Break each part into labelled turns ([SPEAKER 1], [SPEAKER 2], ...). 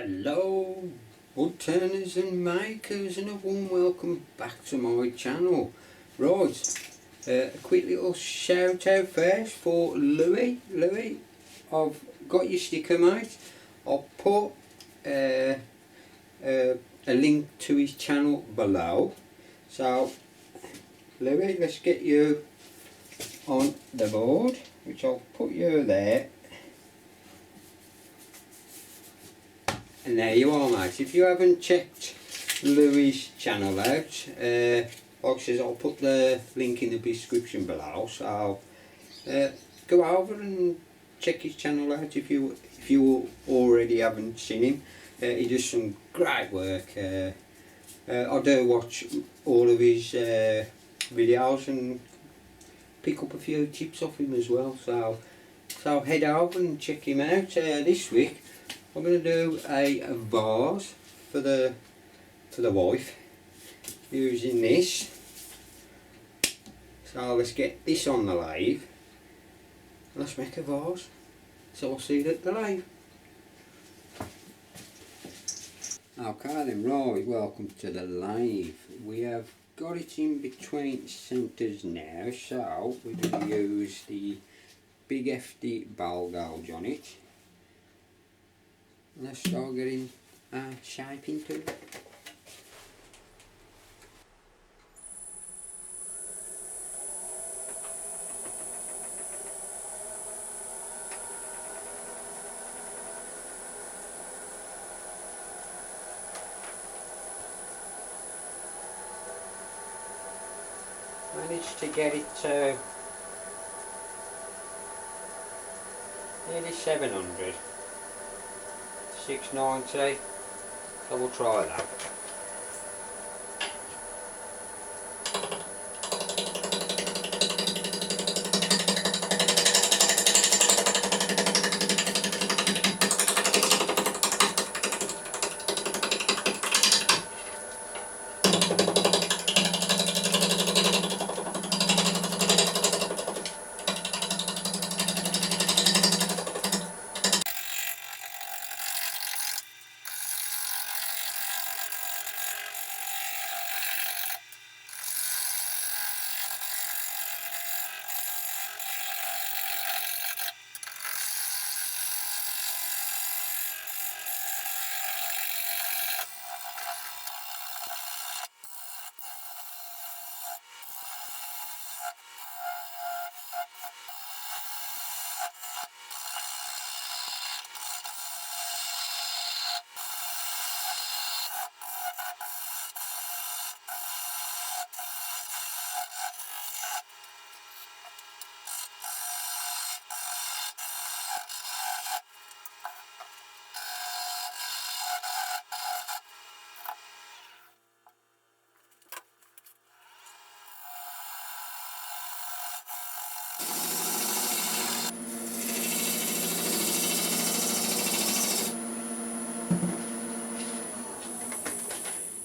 [SPEAKER 1] Hello woodturners and makers, and a warm welcome back to my channel. Right, a quick little shout out first for Louis. I've got your sticker, mate. I'll put a link to his channel below. So Louis, let's get you on the board, which I'll put you there. And there you are, mate. If you haven't checked Louis' channel out, like I says, I'll put the link in the description below. So go over and check his channel out if you already haven't seen him. He does some great work. I do watch all of his videos and pick up a few tips off him as well. So head over and check him out. This week I'm going to do a vase for the wife using this. So let's get this on the lathe. Let's make a vase. So I'll see you at the lathe. Okay then, right, welcome to the lathe. We have got it in between centres now, so we're going to use the big hefty ball gouge on it. Let's start getting shape into it. Managed to get it to nearly 700. 690, so we'll try that.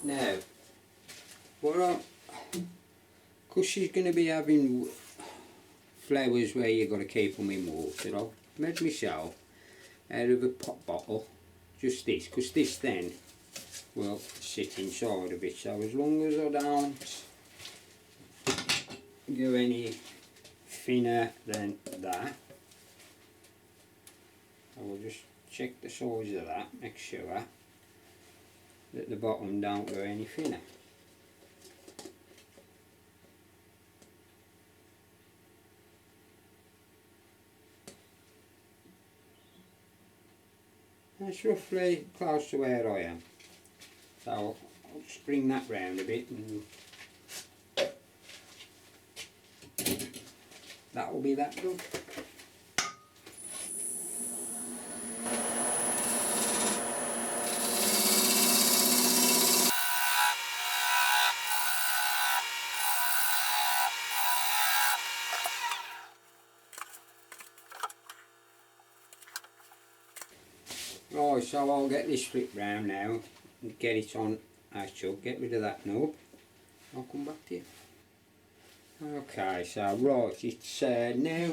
[SPEAKER 1] Now, because she's going to be having flowers where you've got to keep them in water, I've made myself out of a pop bottle, just this, because this then will sit inside of it. So as long as I don't go any thinner than that, I will just check the size of that, make sure that the bottom don't go any thinner. That's roughly close to where I am. So I'll just bring that round a bit and that will be that done. Right, so I'll get this flipped round now and get it on a chuck, get rid of that knob. I'll come back to you. Okay, so right, it's now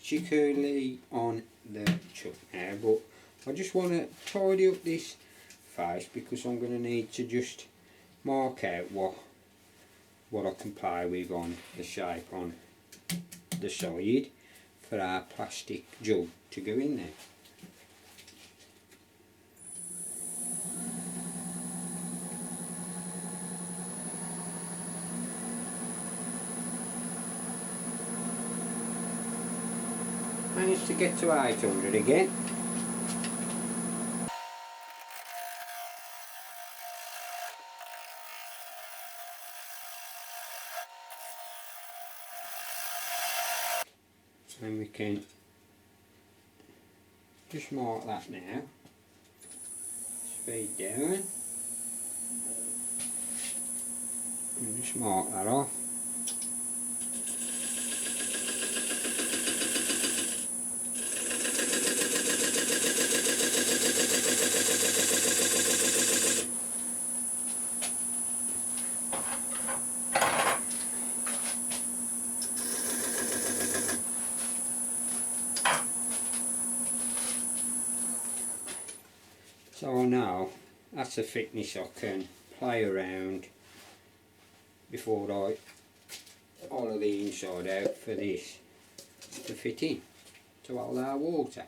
[SPEAKER 1] securely on the chuck now, but I just want to tidy up this face, because I'm going to need to just mark out what I can play with on the shape on the side for our plastic jug to go in there. Managed to get to 800 again. And we can just mark that now. Speed down. And just mark that off. So now that's a thickness I can play around before I hollow the inside out for this to fit in to hold our water.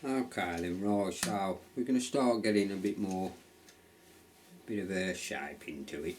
[SPEAKER 1] Okay then, right, so we're going to start getting a bit of a shape into it.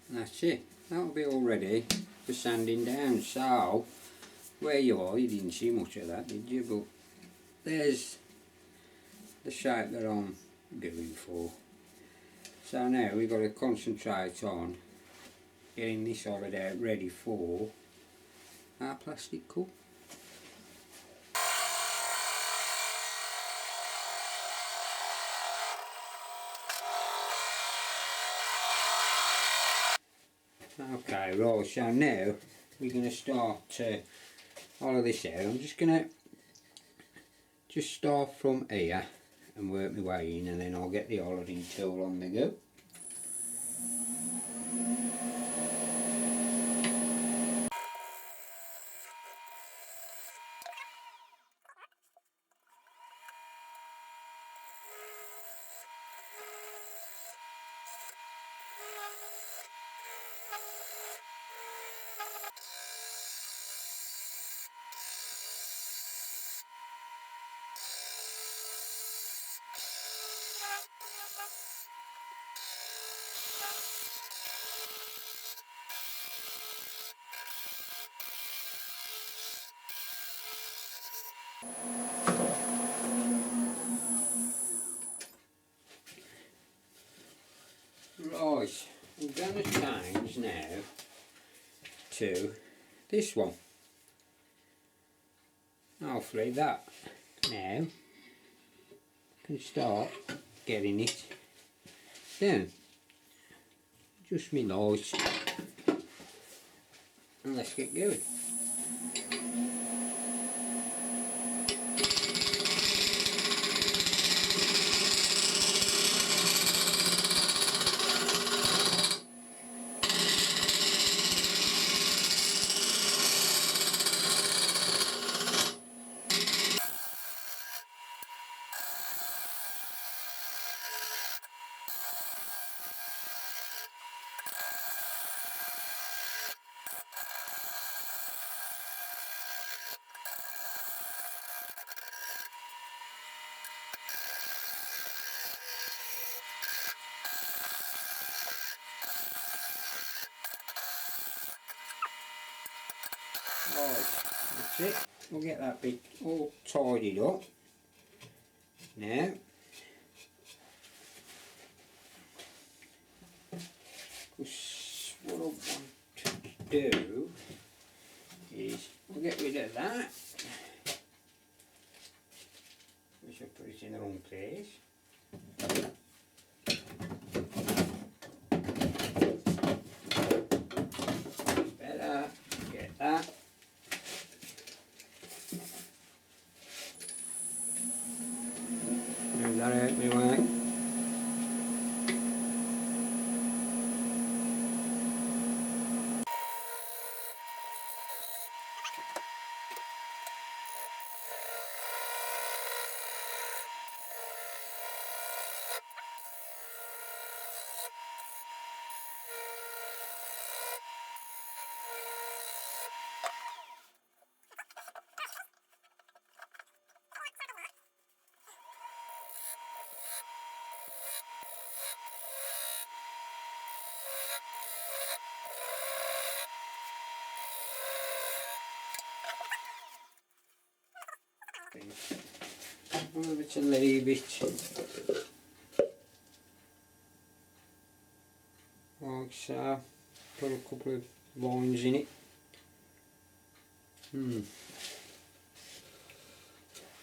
[SPEAKER 1] And that's it, that'll be all ready for sanding down. So where you are, you didn't see much of that, did you? But there's the shape that I'm going for. So now we've got to concentrate on getting this hollowed out ready for our plastic cup. Okay, right, so now we're going to start to hollow this out. I'm just going to start from here and work my way in, and then I'll get the hollowing tool on the go. Right, I'm going to change now to this one. Hopefully that now can start getting it down. Just me light, and let's get going. Right, that's it. We'll get that bit all tidied up. Now, because what I want to do is we'll get rid of that. We should put it in the wrong place. Better get that. Move that out of my way. I'm going to leave it like so. Put a couple of lines in it.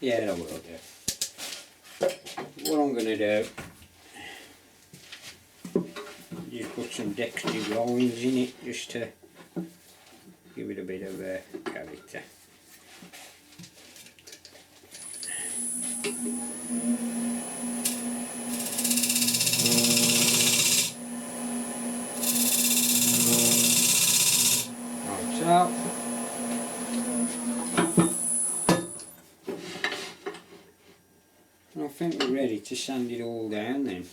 [SPEAKER 1] Yeah, that will do. What I'm going to do, just put some decorative lines in it just to give it a bit of a character. Like so. And I think we're ready to sand it all down then.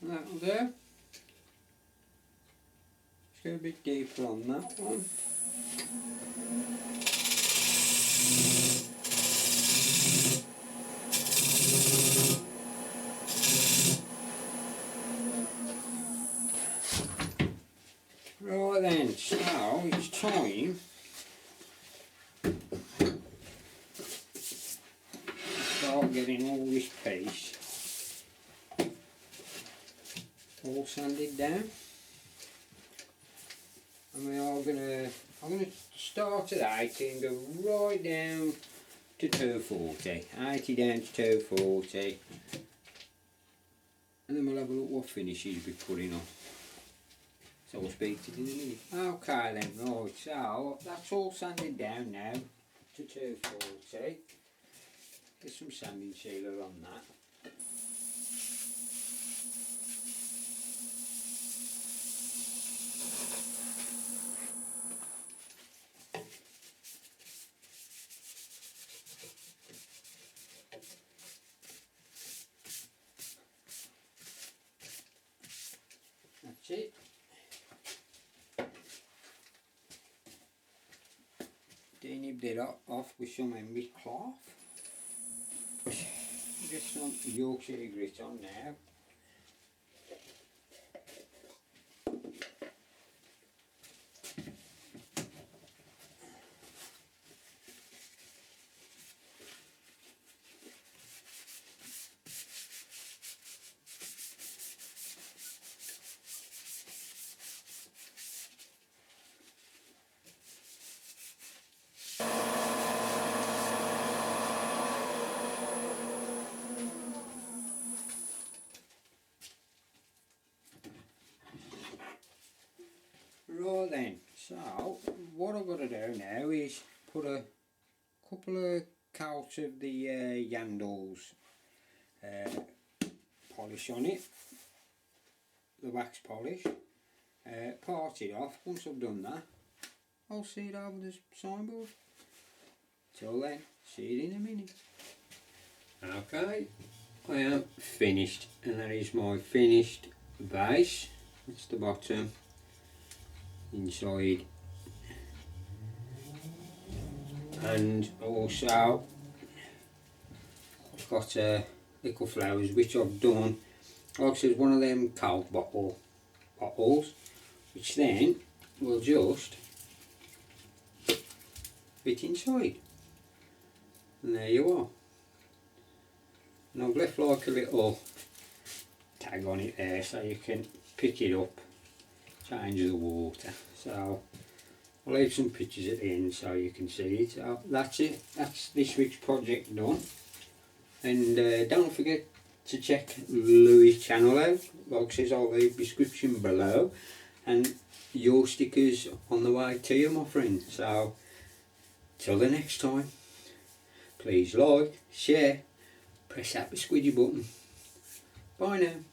[SPEAKER 1] That'll do. Let's go a bit deeper on that one. Right then, so it's time to start getting all this piece all sanded down, and I'm gonna start at 80 and go right down to 240, 80 down to 240, and then we'll have a look what finishes we're putting on. So we'll speak to you in a minute. Okay then, right, so that's all sanded down now to 240. Get some sanding sealer on that. That's it. Tiny bit off with some embossed cloth. Get some Yorkshire grit on now. Right then, so what I've got to do now is put a couple of coats of the Yandles polish on it, the wax polish, part it off. Once I've done that, I'll see it over the signboard. Till then, see you in a minute. Okay, I am finished, and that is my finished vase. That's the bottom. Inside, and also I've got little flowers which I've done, like I said, one of them Coke bottles, which then will just fit inside, and there you are. And I've left like a little tag on it there so you can pick it up, change the water. So I'll leave some pictures at the end so you can see it. So that's it, that's this week's project done. And don't forget to check Louis' channel out, like I says, I'll leave description below, and your stickers on the way to you, my friend. So till the next time, please like, share, press that squidgy button. Bye now.